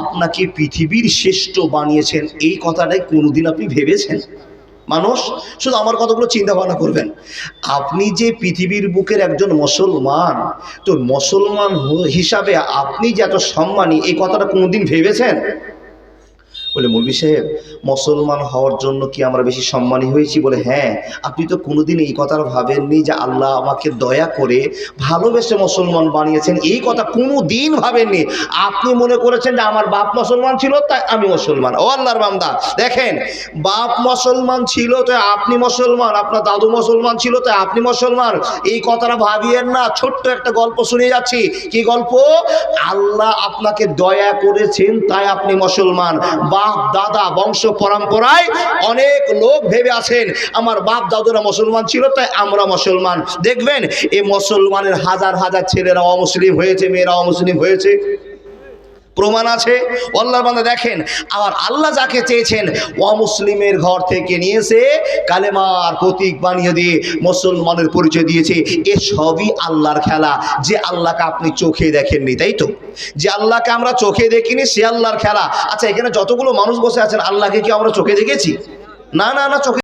আপনাকে পৃথিবীর শ্রেষ্ঠ বানিয়েছেন, এই কথাটাই কোনোদিন আপনি ভেবেছেন? মানুষ শুধু আমার কথাগুলো চিন্তা ভাবনা করবেন। আপনি যে পৃথিবীর বুকের একজন মুসলমান, তো মুসলমান হিসাবে আপনি যে এত সম্মানী, এই কথাটা কোনোদিন ভেবেছেন? বলে, মৌলভী সাহেব, মুসলমান হওয়ার জন্য কি আমরা বেশি সম্মানী হয়েছি? বলে, হ্যাঁ। আপনি তো কোনোদিন এই কথা ভাবেননি যে আল্লাহ আমাকে দয়া করে ভালোবেসে মুসলমান বানিয়েছেন, এই কথা কোনো দিন ভাবেননি। আপনি মনে করেছেন যে আমার বাপ মুসলমান ছিল তাই আমি মুসলমান। ও আল্লাহর বান্দা, দেখেন, বাপ মুসলমান ছিল তাই আপনি মুসলমান, আপনার দাদু মুসলমান ছিল তাই আপনি মুসলমান, এই কথাটা ভাবিয়েন না। ছোট্ট একটা গল্প শুনে যাচ্ছি। কি গল্প? আল্লাহ আপনাকে দয়া করেছেন তাই আপনি মুসলমান। বাপ দাদা বংশ পরম্পরায় অনেক লোক ভেবে আছেন আমার বাপ দাদুরা মুসলমান ছিল তাই আমরা মুসলমান। দেখবেন এই মুসলমানের হাজার হাজার ছেলেরা অমুসলিম হয়েছে, মেয়েরা অমুসলিম হয়েছে, প্রমাণ আছে। আল্লাহর বান্দা দেখেন, আবার আল্লাহ যাকে চেয়েছেন অমুসলিমের ঘর থেকে নিয়ে এসে কালেমার প্রতীক বানিয়ে দিয়ে মুসলমানের পরিচয় দিয়েছে। এ সবই আল্লাহর খেলা। যে আল্লাহকে আপনি চোখে দেখেননি, তাই তো? যে আল্লাহকে আমরা চোখে দেখিনি, সে আল্লাহর খেলা। আচ্ছা, এখানে যতগুলো মানুষ বসে আছেন, আল্লাহকে কি আমরা চোখে দেখেছি? না না না, চোখে